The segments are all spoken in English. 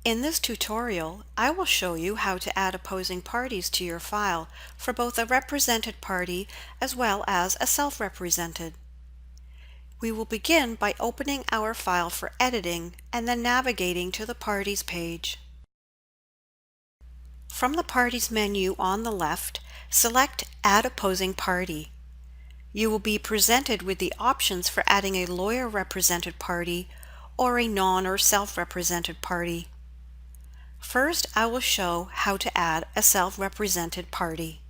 In this tutorial, I will show you how to add opposing parties to your file for both a represented party as well as a self-represented. We will begin by opening our file for editing and then navigating to the Parties page. From the Parties menu on the left, select Add Opposing Party. You will be presented with the options for adding a lawyer-represented party or a non- or self-represented party. First, I will show how to add a self-represented party.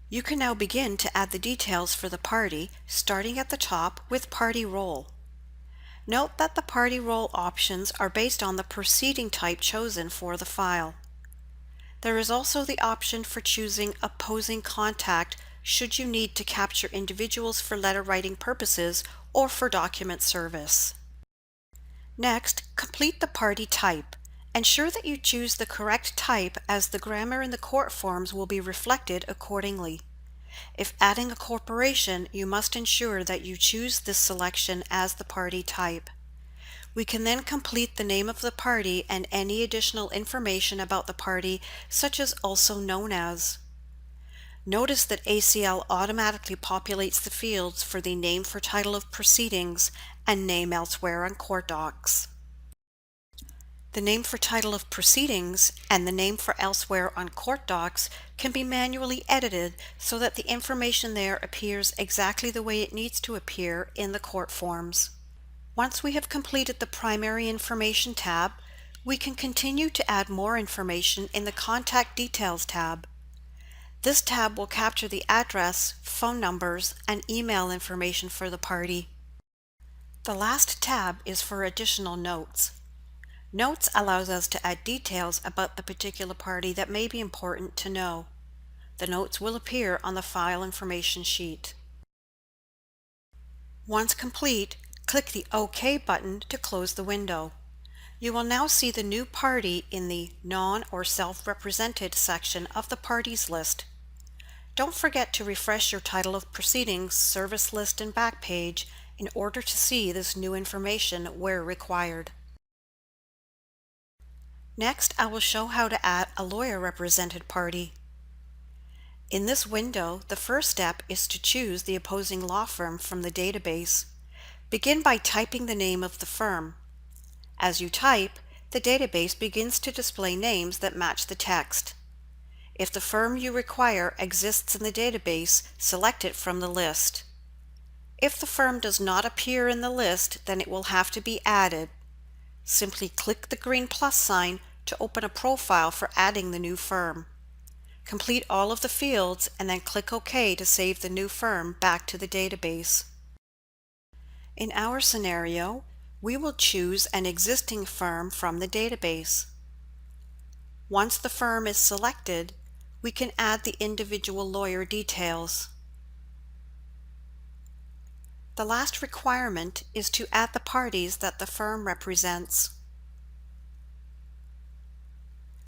You can now begin to add the details for the party, starting at the top with Party Role. Note that the party role options are based on the proceeding type chosen for the file. There is also the option for choosing Opposing Contact should you need to capture individuals for letter writing purposes or for document service. Next, complete the party type. Ensure that you choose the correct type as the grammar in the court forms will be reflected accordingly. If adding a corporation, you must ensure that you choose this selection as the party type. We can then complete the name of the party and any additional information about the party, such as also known as. Notice that ACL automatically populates the fields for the name for title of proceedings and name elsewhere on court docs. The name for title of proceedings and the name for elsewhere on court docs can be manually edited so that the information there appears exactly the way it needs to appear in the court forms. Once we have completed the Primary Information tab, we can continue to add more information in the Contact Details tab. This tab will capture the address, phone numbers, and email information for the party. The last tab is for additional notes. Notes allows us to add details about the particular party that may be important to know. The notes will appear on the file information sheet. Once complete, click the OK button to close the window. You will now see the new party in the Non- or Self-Represented section of the Parties list. Don't forget to refresh your Title of Proceedings, Service List, and Back page in order to see this new information where required. Next, I will show how to add a lawyer-represented party. In this window, the first step is to choose the opposing law firm from the database. Begin by typing the name of the firm. As you type, the database begins to display names that match the text. If the firm you require exists in the database, select it from the list. If the firm does not appear in the list, then it will have to be added. Simply click the green plus sign to open a profile for adding the new firm. Complete all of the fields and then click OK to save the new firm back to the database. In our scenario, we will choose an existing firm from the database. Once the firm is selected, we can add the individual lawyer details. The last requirement is to add the parties that the firm represents.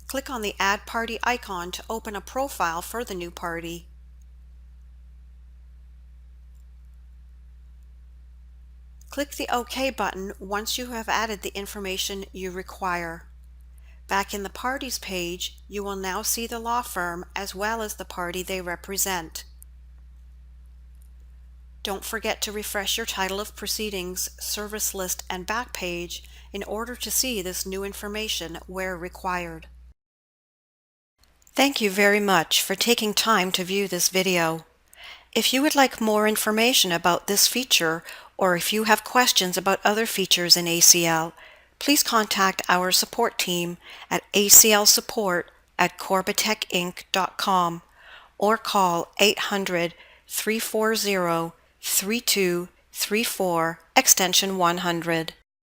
Click on the Add Party icon to open a profile for the new party. Click the OK button once you have added the information you require. Back in the Parties page, you will now see the law firm as well as the party they represent. Don't forget to refresh your Title of Proceedings, Service List, and Back page in order to see this new information where required. Thank you very much for taking time to view this video. If you would like more information about this feature, or if you have questions about other features in ACL, please contact our support team at aclsupport@corbatecinc.com or call 800-340-3234 extension 100.